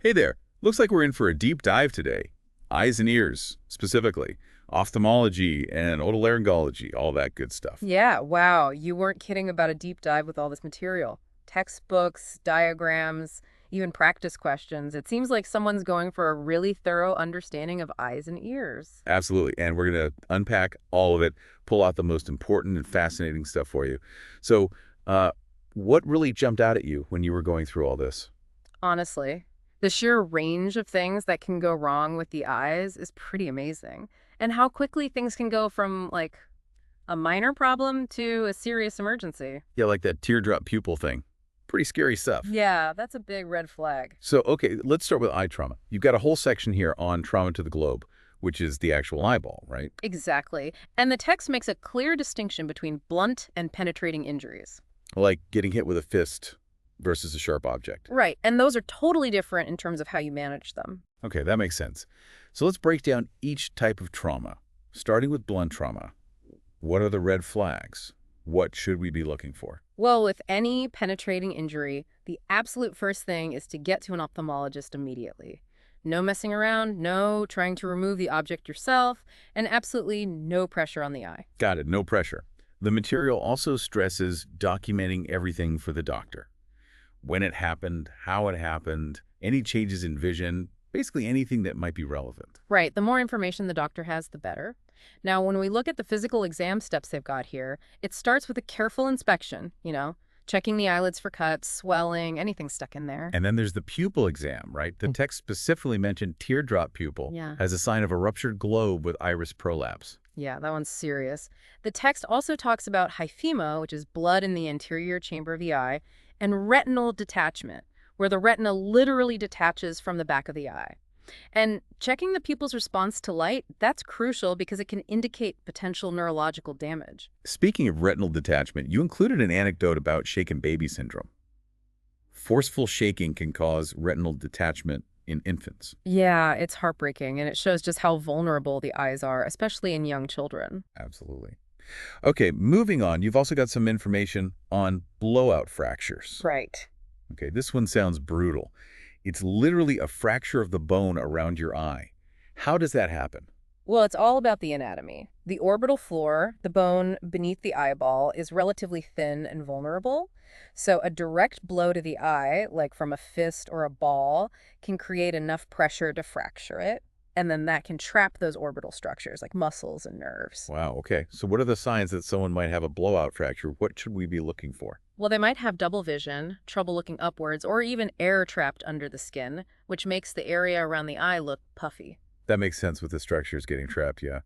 Hey there. Looks like we're in for a deep dive today. Eyes and ears, specifically. Ophthalmology and otolaryngology, all that good stuff. Yeah, wow, you weren't kidding about a deep dive with all this material. Textbooks, diagrams, even practice questions. It seems like someone's going for a really thorough understanding of eyes and ears. Absolutely. And we're going to unpack all of it, pull out the most important and fascinating stuff for you. So, uh, what really jumped out at you when you were going through all this? Honestly, the sheer range of things that can go wrong with the eyes is pretty amazing. And how quickly things can go from, like, a minor problem to a serious emergency. Yeah, like that teardrop pupil thing. Pretty scary stuff. Yeah, that's a big red flag. So, okay, let's start with eye trauma. You've got a whole section here on trauma to the globe, which is the actual eyeball, right? Exactly. And the text makes a clear distinction between blunt and penetrating injuries. Like getting hit with a fist versus a sharp object. Right. And those are totally different in terms of how you manage them. Okay, that makes sense. So let's break down each type of trauma, starting with blunt trauma. What are the red flags? What should we be looking for? Well, with any penetrating injury, the absolute first thing is to get to an ophthalmologist immediately. No messing around, no trying to remove the object yourself, and absolutely no pressure on the eye. Got it, no pressure. The material also stresses documenting everything for the doctor. When it happened, how it happened, any changes in vision, basically anything that might be relevant. Right, the more information the doctor has, the better. Now, when we look at the physical exam steps they've got here, it starts with a careful inspection, checking the eyelids for cuts, swelling, anything stuck in there. And then there's the pupil exam, right? The text specifically mentioned teardrop pupil Yeah. as a sign of a ruptured globe with iris prolapse. Yeah, that one's serious. The text also talks about hyphema, which is blood in the anterior chamber of the eye, and retinal detachment, where the retina literally detaches from the back of the eye. And checking the pupil's response to light, that's crucial because it can indicate potential neurological damage. Speaking of retinal detachment, you included an anecdote about shaken baby syndrome. Forceful shaking can cause retinal detachment in infants. Yeah, it's heartbreaking, and it shows just how vulnerable the eyes are, especially in young children. Absolutely. Okay, moving on, you've also got some information on blowout fractures. Right. Okay, this one sounds brutal. It's literally a fracture of the bone around your eye. How does that happen? Well, it's all about the anatomy. The orbital floor, the bone beneath the eyeball, is relatively thin and vulnerable. So a direct blow to the eye, like from a fist or a ball, can create enough pressure to fracture it. And then that can trap those orbital structures like muscles and nerves. Wow, okay. So what are the signs that someone might have a blowout fracture? What should we be looking for? Well, they might have double vision, trouble looking upwards, or even air trapped under the skin, which makes the area around the eye look puffy. That makes sense with the structures getting trapped, yeah.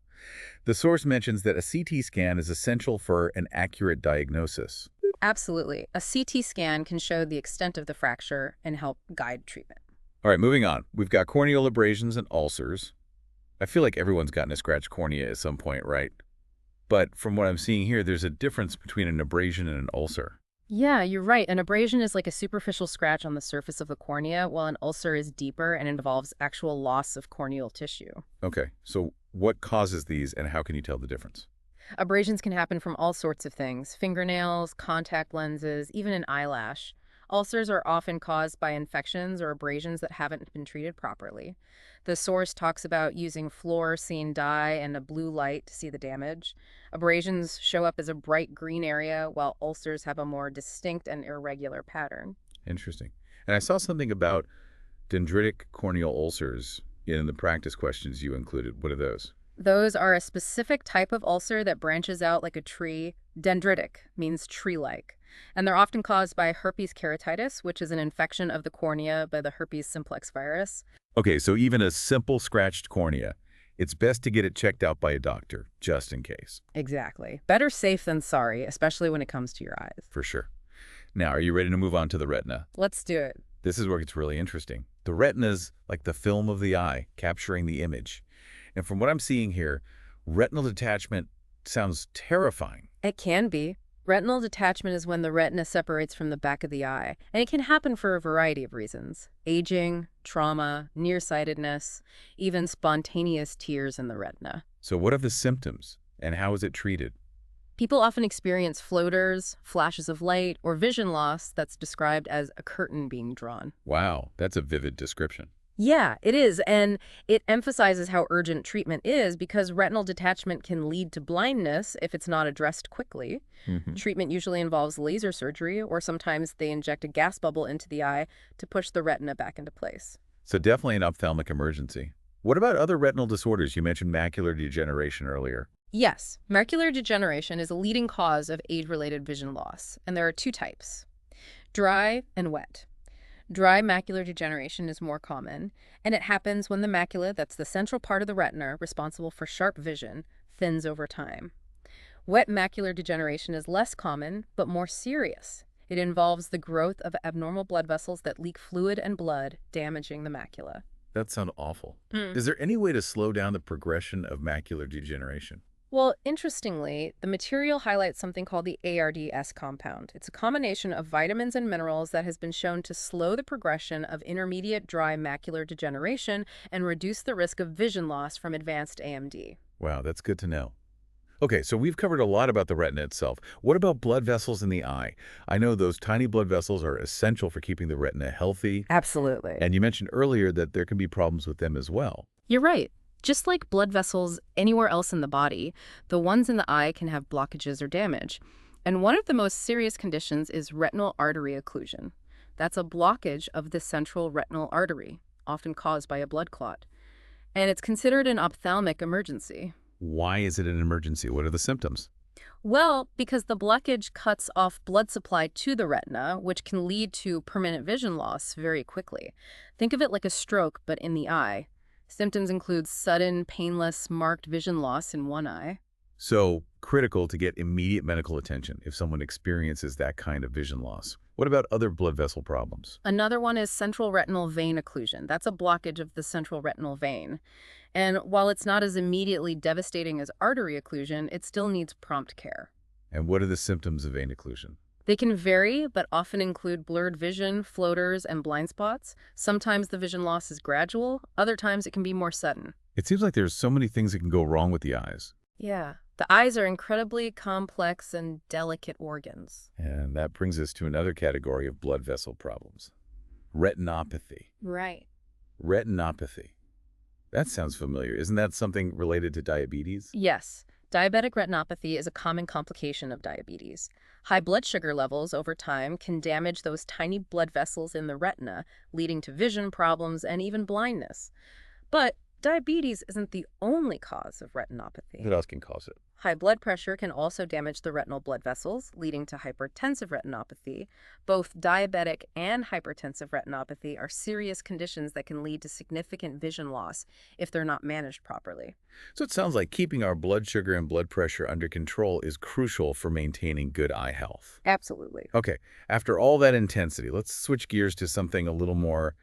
The source mentions that a CT scan is essential for an accurate diagnosis. Absolutely. A CT scan can show the extent of the fracture and help guide treatment. All right, moving on. We've got corneal abrasions and ulcers. I feel like everyone's gotten a scratched cornea at some point, right? But from what I'm seeing here, there's a difference between an abrasion and an ulcer. Yeah, you're right. An abrasion is like a superficial scratch on the surface of the cornea, while an ulcer is deeper and involves actual loss of corneal tissue. Okay, so what causes these and how can you tell the difference? Abrasions can happen from all sorts of things: fingernails, contact lenses, even an eyelash. Ulcers are often caused by infections or abrasions that haven't been treated properly. The source talks about using fluorescein dye and a blue light to see the damage. Abrasions show up as a bright green area, while ulcers have a more distinct and irregular pattern. Interesting. And I saw something about dendritic corneal ulcers in the practice questions you included. What are those? Those are a specific type of ulcer that branches out like a tree. Dendritic means tree-like. And they're often caused by herpes keratitis, which is an infection of the cornea by the herpes simplex virus. Okay, so even a simple scratched cornea, it's best to get it checked out by a doctor, just in case. Exactly. Better safe than sorry, especially when it comes to your eyes. For sure. Now, are you ready to move on to the retina? Let's do it. This is where it gets really interesting. The retina's like the film of the eye, capturing the image. And from what I'm seeing here, retinal detachment sounds terrifying. It can be. Retinal detachment is when the retina separates from the back of the eye, and it can happen for a variety of reasons: aging, trauma, nearsightedness, even spontaneous tears in the retina. So what are the symptoms and how is it treated? People often experience floaters, flashes of light, or vision loss that's described as a curtain being drawn. Wow, that's a vivid description. Yeah, it is, and it emphasizes how urgent treatment is because retinal detachment can lead to blindness if it's not addressed quickly. Hmm. Treatment usually involves laser surgery, or sometimes they inject a gas bubble into the eye to push the retina back into place. So definitely an ophthalmic emergency. What about other retinal disorders? You mentioned macular degeneration earlier. Yes, macular degeneration is a leading cause of age-related vision loss, and there are two types: dry and wet. Dry macular degeneration is more common, and it happens when the macula, that's the central part of the retina responsible for sharp vision, thins over time. Wet macular degeneration is less common, but more serious. It involves the growth of abnormal blood vessels that leak fluid and blood, damaging the macula. That sounds awful. Mm. Is there any way to slow down the progression of macular degeneration? Well, interestingly, the material highlights something called the ARDS compound. It's a combination of vitamins and minerals that has been shown to slow the progression of intermediate dry macular degeneration and reduce the risk of vision loss from advanced AMD. Wow, that's good to know. Okay, so we've covered a lot about the retina itself. What about blood vessels in the eye? I know those tiny blood vessels are essential for keeping the retina healthy, Absolutely. and you mentioned earlier that there can be problems with them as well. You're right. Just like blood vessels anywhere else in the body, the ones in the eye can have blockages or damage. And one of the most serious conditions is retinal artery occlusion. That's a blockage of the central retinal artery, often caused by a blood clot. And it's considered an ophthalmic emergency. Why is it an emergency? What are the symptoms? Well, because the blockage cuts off blood supply to the retina, which can lead to permanent vision loss very quickly. Think of it like a stroke, but in the eye. Symptoms include sudden, painless, marked vision loss in one eye. So, critical to get immediate medical attention if someone experiences that kind of vision loss. What about other blood vessel problems? Another one is central retinal vein occlusion. That's a blockage of the central retinal vein. And while it's not as immediately devastating as artery occlusion, it still needs prompt care. And what are the symptoms of vein occlusion? They can vary, but often include blurred vision, floaters, and blind spots. Sometimes the vision loss is gradual, other times it can be more sudden. It seems like there's so many things that can go wrong with the eyes. Yeah, the eyes are incredibly complex and delicate organs. And that brings us to another category of blood vessel problems. Retinopathy. Right. Retinopathy. That sounds familiar. Isn't that something related to diabetes? Yes, diabetic retinopathy is a common complication of diabetes. High blood sugar levels over time can damage those tiny blood vessels in the retina, leading to vision problems and even blindness. But diabetes isn't the only cause of retinopathy. What else can cause it? High blood pressure can also damage the retinal blood vessels, leading to hypertensive retinopathy. Both diabetic and hypertensive retinopathy are serious conditions that can lead to significant vision loss if they're not managed properly. So it sounds like keeping our blood sugar and blood pressure under control is crucial for maintaining good eye health. Absolutely. Okay, after all that intensity, let's switch gears to something a little more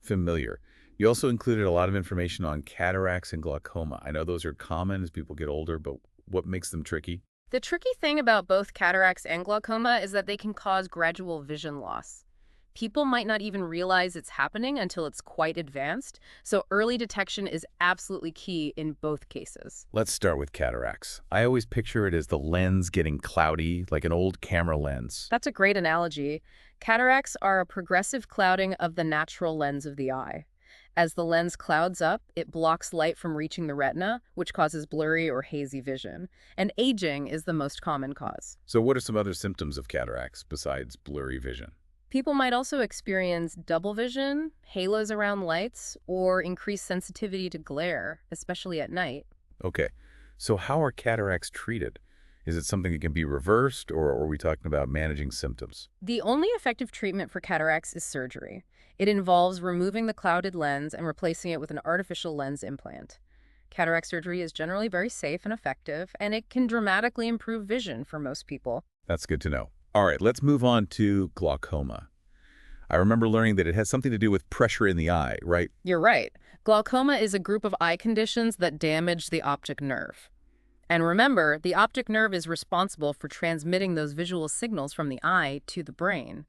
familiar. You also included a lot of information on cataracts and glaucoma. I know those are common as people get older, but what makes them tricky? The tricky thing about both cataracts and glaucoma is that they can cause gradual vision loss. People might not even realize it's happening until it's quite advanced, so early detection is absolutely key in both cases. Let's start with cataracts. I always picture it as the lens getting cloudy, like an old camera lens. That's a great analogy. Cataracts are a progressive clouding of the natural lens of the eye. As the lens clouds up, it blocks light from reaching the retina, which causes blurry or hazy vision. And aging is the most common cause. So what are some other symptoms of cataracts besides blurry vision? People might also experience double vision, halos around lights, or increased sensitivity to glare, especially at night. Okay, so how are cataracts treated? Is it something that can be reversed, or are we talking about managing symptoms? The only effective treatment for cataracts is surgery. It involves removing the clouded lens and replacing it with an artificial lens implant. Cataract surgery is generally very safe and effective, and it can dramatically improve vision for most people. That's good to know. All right, let's move on to glaucoma. I remember learning that it has something to do with pressure in the eye, right? You're right. Glaucoma is a group of eye conditions that damage the optic nerve. And remember, the optic nerve is responsible for transmitting those visual signals from the eye to the brain.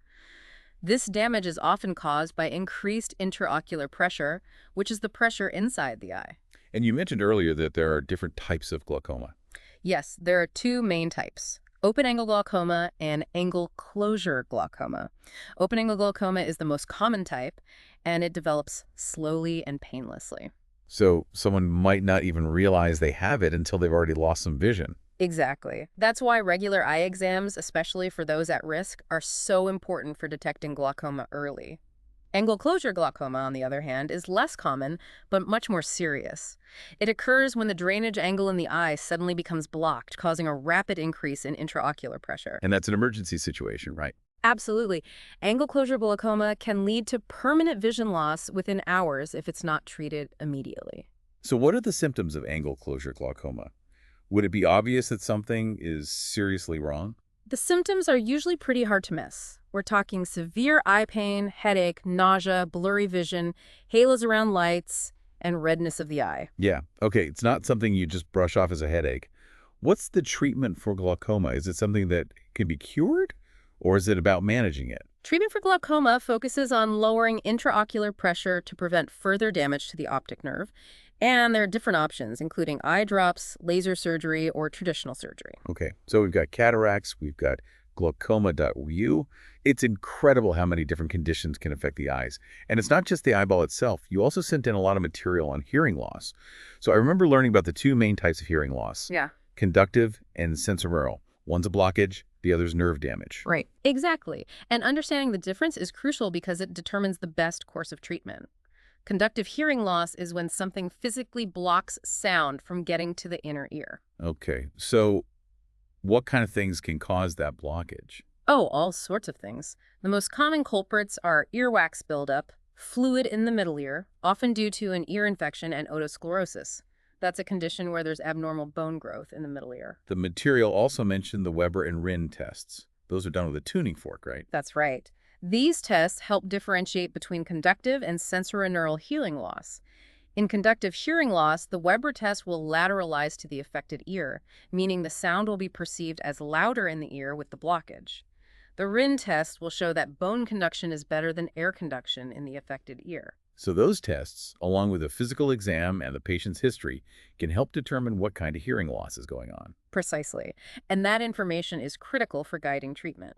This damage is often caused by increased intraocular pressure, which is the pressure inside the eye. And you mentioned earlier that there are different types of glaucoma. Yes, there are two main types. Open-angle glaucoma and angle closure glaucoma. Open-angle glaucoma is the most common type, and it develops slowly and painlessly. So someone might not even realize they have it until they've already lost some vision. Exactly. That's why regular eye exams, especially for those at risk, are so important for detecting glaucoma early. Angle closure glaucoma, on the other hand, is less common, but much more serious. It occurs when the drainage angle in the eye suddenly becomes blocked, causing a rapid increase in intraocular pressure. And that's an emergency situation, right? Absolutely. Angle closure glaucoma can lead to permanent vision loss within hours if it's not treated immediately. So what are the symptoms of angle closure glaucoma? Would it be obvious that something is seriously wrong? The symptoms are usually pretty hard to miss. We're talking severe eye pain, headache, nausea, blurry vision, halos around lights, and redness of the eye. Yeah. Okay, it's not something you just brush off as a headache. What's the treatment for glaucoma? Is it something that can be cured, or is it about managing it? Treatment for glaucoma focuses on lowering intraocular pressure to prevent further damage to the optic nerve, and there are different options, including eye drops, laser surgery, or traditional surgery. Okay, so we've got cataracts, we've got glaucoma.u. It's incredible how many different conditions can affect the eyes. And it's not just the eyeball itself. You also sent in a lot of material on hearing loss. So I remember learning about the two main types of hearing loss, Yeah. conductive and sensorineural. One's a blockage, the other's nerve damage. Right. Exactly. And understanding the difference is crucial because it determines the best course of treatment. Conductive hearing loss is when something physically blocks sound from getting to the inner ear. Okay, so what kind of things can cause that blockage? Oh, all sorts of things. The most common culprits are earwax buildup, fluid in the middle ear, often due to an ear infection, and otosclerosis. That's a condition where there's abnormal bone growth in the middle ear. The material also mentioned the Weber and Rinn tests. Those are done with a tuning fork, right? That's right. These tests help differentiate between conductive and sensorineural hearing loss. In conductive hearing loss, the Weber test will lateralize to the affected ear, meaning the sound will be perceived as louder in the ear with the blockage. The Rinn test will show that bone conduction is better than air conduction in the affected ear. So those tests, along with a physical exam and the patient's history, can help determine what kind of hearing loss is going on. Precisely. And that information is critical for guiding treatment.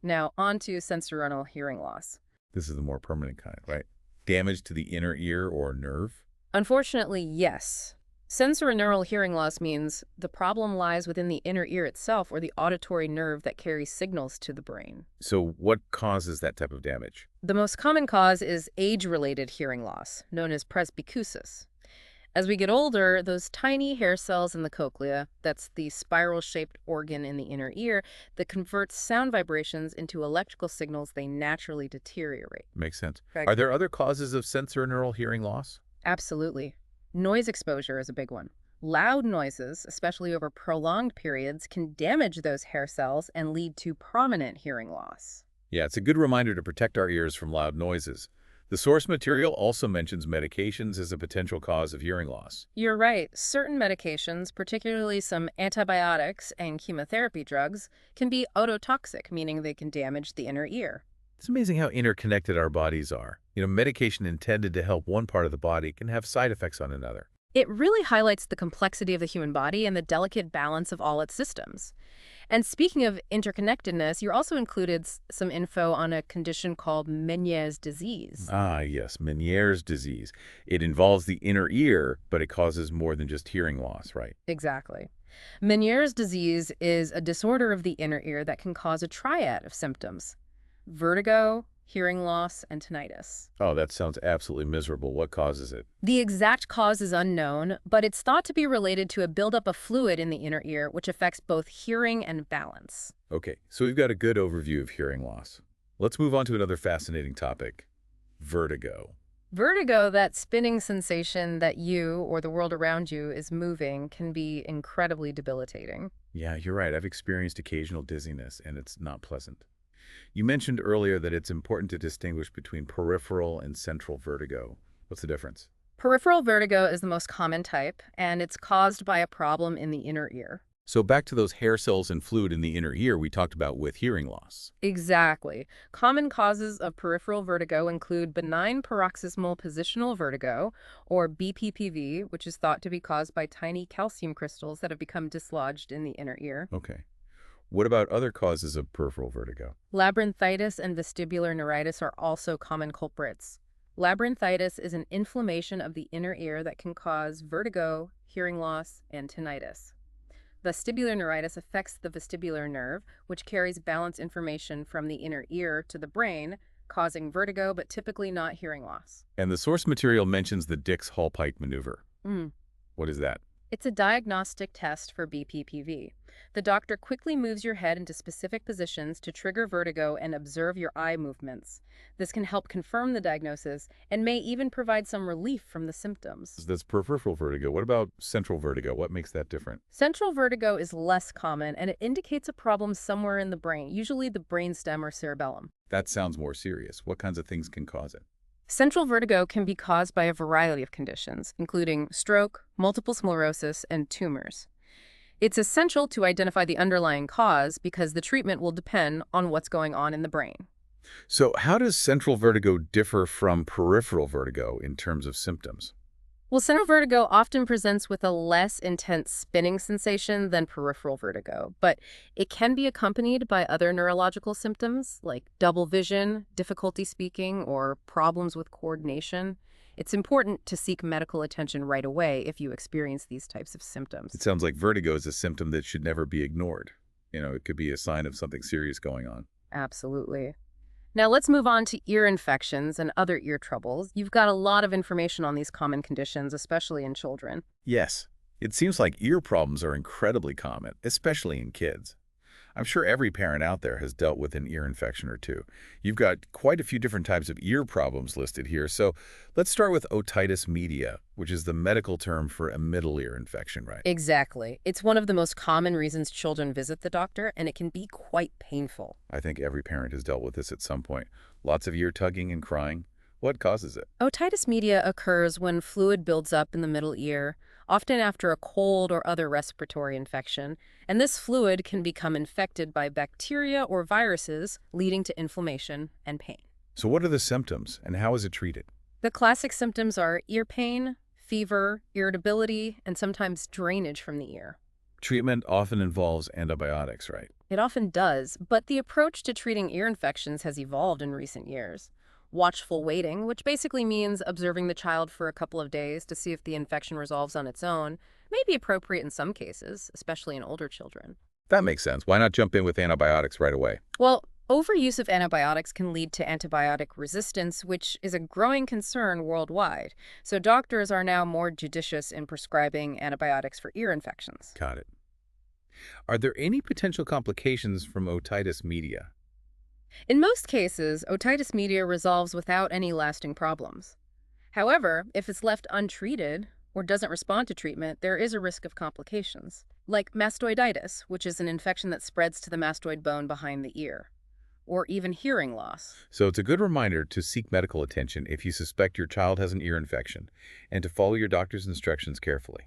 Now, on to sensorineural hearing loss. This is the more permanent kind, right? Damage to the inner ear or nerve? Unfortunately, yes. Sensorineural hearing loss means the problem lies within the inner ear itself or the auditory nerve that carries signals to the brain. So what causes that type of damage? The most common cause is age-related hearing loss, known as presbycusis. As we get older, those tiny hair cells in the cochlea, that's the spiral-shaped organ in the inner ear, that converts sound vibrations into electrical signals, they naturally deteriorate. Makes sense. Correct. Are there other causes of sensorineural hearing loss? Absolutely. Noise exposure is a big one. Loud noises, especially over prolonged periods, can damage those hair cells and lead to prominent hearing loss. Yeah, it's a good reminder to protect our ears from loud noises. The source material also mentions medications as a potential cause of hearing loss. You're right. Certain medications, particularly some antibiotics and chemotherapy drugs, can be ototoxic, meaning they can damage the inner ear. It's amazing how interconnected our bodies are. Medication intended to help one part of the body can have side effects on another. It really highlights the complexity of the human body and the delicate balance of all its systems. And speaking of interconnectedness, you also included some info on a condition called Meniere's disease. Ah, yes, Meniere's disease. It involves the inner ear, but it causes more than just hearing loss, right? Exactly. Meniere's disease is a disorder of the inner ear that can cause a triad of symptoms: vertigo, hearing loss, and tinnitus. Oh, that sounds absolutely miserable. What causes it? The exact cause is unknown, but it's thought to be related to a buildup of fluid in the inner ear, which affects both hearing and balance. Okay, so we've got a good overview of hearing loss. Let's move on to another fascinating topic: vertigo. Vertigo, that spinning sensation that you or the world around you is moving, can be incredibly debilitating. Yeah, you're right. I've experienced occasional dizziness, and it's not pleasant. You mentioned earlier that it's important to distinguish between peripheral and central vertigo. What's the difference? Peripheral vertigo is the most common type, and it's caused by a problem in the inner ear. So back to those hair cells and fluid in the inner ear we talked about with hearing loss. Exactly. Common causes of peripheral vertigo include benign paroxysmal positional vertigo, or BPPV, which is thought to be caused by tiny calcium crystals that have become dislodged in the inner ear. Okay. What about other causes of peripheral vertigo? Labyrinthitis and vestibular neuritis are also common culprits. Labyrinthitis is an inflammation of the inner ear that can cause vertigo, hearing loss, and tinnitus. Vestibular neuritis affects the vestibular nerve, which carries balance information from the inner ear to the brain, causing vertigo but typically not hearing loss. And the source material mentions the Dix-Hallpike maneuver. Mm. What is that? It's a diagnostic test for BPPV. The doctor quickly moves your head into specific positions to trigger vertigo and observe your eye movements. This can help confirm the diagnosis and may even provide some relief from the symptoms. That's peripheral vertigo. What about central vertigo? What makes that different? Central vertigo is less common and it indicates a problem somewhere in the brain, usually the brainstem or cerebellum. That sounds more serious. What kinds of things can cause it? Central vertigo can be caused by a variety of conditions, including stroke, multiple sclerosis, and tumors. It's essential to identify the underlying cause because the treatment will depend on what's going on in the brain. So how does central vertigo differ from peripheral vertigo in terms of symptoms? Well, central vertigo often presents with a less intense spinning sensation than peripheral vertigo, but it can be accompanied by other neurological symptoms like double vision, difficulty speaking, or problems with coordination. It's important to seek medical attention right away if you experience these types of symptoms. It sounds like vertigo is a symptom that should never be ignored. It could be a sign of something serious going on. Absolutely. Now let's move on to ear infections and other ear troubles. You've got a lot of information on these common conditions, especially in children. Yes, it seems like ear problems are incredibly common, especially in kids. I'm sure every parent out there has dealt with an ear infection or two. You've got quite a few different types of ear problems listed here, so let's start with otitis media, which is the medical term for a middle ear infection, right? Exactly. It's one of the most common reasons children visit the doctor, and it can be quite painful. I think every parent has dealt with this at some point. Lots of ear tugging and crying. What causes it? Otitis media occurs when fluid builds up in the middle ear, often after a cold or other respiratory infection, and this fluid can become infected by bacteria or viruses, leading to inflammation and pain. So what are the symptoms, and how is it treated? The classic symptoms are ear pain, fever, irritability, and sometimes drainage from the ear. Treatment often involves antibiotics, right? It often does, but the approach to treating ear infections has evolved in recent years. Watchful waiting, which basically means observing the child for a couple of days to see if the infection resolves on its own, may be appropriate in some cases, especially in older children. That makes sense. Why not jump in with antibiotics right away? Well, overuse of antibiotics can lead to antibiotic resistance, which is a growing concern worldwide. So doctors are now more judicious in prescribing antibiotics for ear infections. Got it. Are there any potential complications from otitis media? In most cases, otitis media resolves without any lasting problems. However, if it's left untreated or doesn't respond to treatment, there is a risk of complications, like mastoiditis, which is an infection that spreads to the mastoid bone behind the ear, or even hearing loss. So it's a good reminder to seek medical attention if you suspect your child has an ear infection and to follow your doctor's instructions carefully.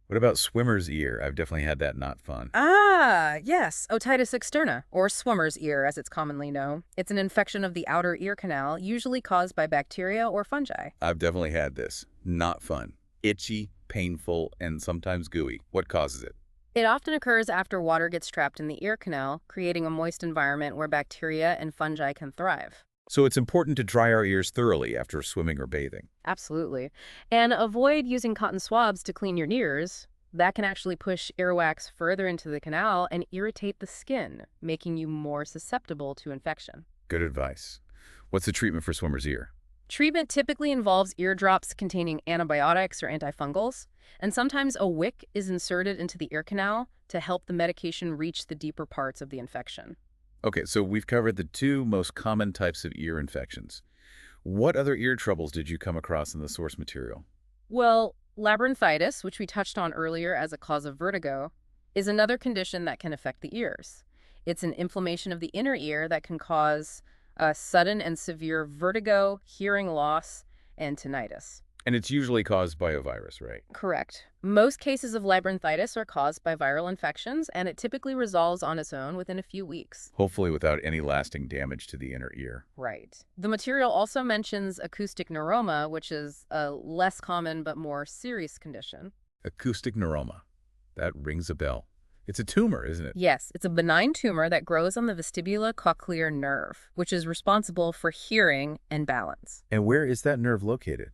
What about swimmer's ear? I've definitely had that not fun. Ah, yes, otitis externa, or swimmer's ear as it's commonly known. It's an infection of the outer ear canal, usually caused by bacteria or fungi. I've definitely had this. Not fun. Itchy, painful, and sometimes gooey. What causes it? It often occurs after water gets trapped in the ear canal, creating a moist environment where bacteria and fungi can thrive. So it's important to dry our ears thoroughly after swimming or bathing. Absolutely. And avoid using cotton swabs to clean your ears. That can actually push earwax further into the canal and irritate the skin, making you more susceptible to infection. Good advice. What's the treatment for swimmer's ear? Treatment typically involves eardrops containing antibiotics or antifungals, and sometimes a wick is inserted into the ear canal to help the medication reach the deeper parts of the infection. Okay, so we've covered the two most common types of ear infections. What other ear troubles did you come across in the source material? Well, labyrinthitis, which we touched on earlier as a cause of vertigo, is another condition that can affect the ears. It's an inflammation of the inner ear that can cause sudden and severe vertigo, hearing loss, and tinnitus. And it's usually caused by a virus, right? Correct. Most cases of labyrinthitis are caused by viral infections, and it typically resolves on its own within a few weeks. Hopefully without any lasting damage to the inner ear. Right. The material also mentions acoustic neuroma, which is a less common but more serious condition. Acoustic neuroma. That rings a bell. It's a tumor, isn't it? Yes, it's a benign tumor that grows on the vestibulocochlear nerve, which is responsible for hearing and balance. And where is that nerve located?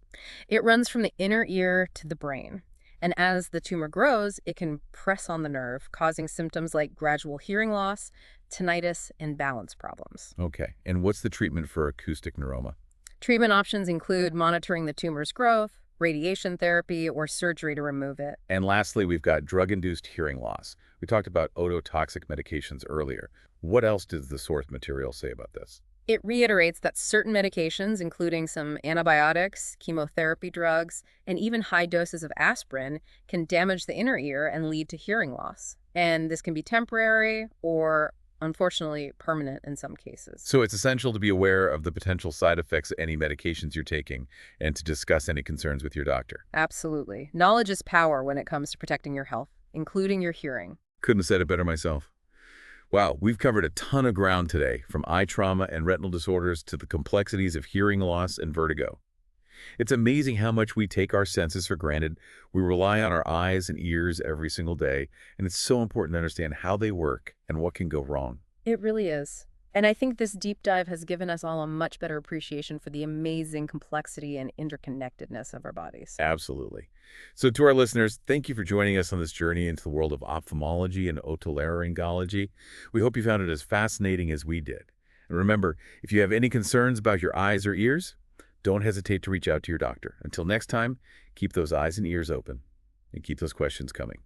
It runs from the inner ear to the brain. And as the tumor grows, it can press on the nerve, causing symptoms like gradual hearing loss, tinnitus, and balance problems. Okay. And what's the treatment for acoustic neuroma? Treatment options include monitoring the tumor's growth, radiation therapy, or surgery to remove it. And lastly, we've got drug-induced hearing loss. We talked about ototoxic medications earlier. What else does the source material say about this? It reiterates that certain medications, including some antibiotics, chemotherapy drugs, and even high doses of aspirin, can damage the inner ear and lead to hearing loss. And this can be temporary or, unfortunately, permanent in some cases. So it's essential to be aware of the potential side effects of any medications you're taking and to discuss any concerns with your doctor. Absolutely. Knowledge is power when it comes to protecting your health, including your hearing. Couldn't have said it better myself. Wow, we've covered a ton of ground today, from eye trauma and retinal disorders to the complexities of hearing loss and vertigo. It's amazing how much we take our senses for granted. We rely on our eyes and ears every single day, and it's so important to understand how they work and what can go wrong. It really is. And I think this deep dive has given us all a much better appreciation for the amazing complexity and interconnectedness of our bodies. Absolutely. So to our listeners, thank you for joining us on this journey into the world of ophthalmology and otolaryngology. We hope you found it as fascinating as we did. And remember, if you have any concerns about your eyes or ears, don't hesitate to reach out to your doctor. Until next time, keep those eyes and ears open and keep those questions coming.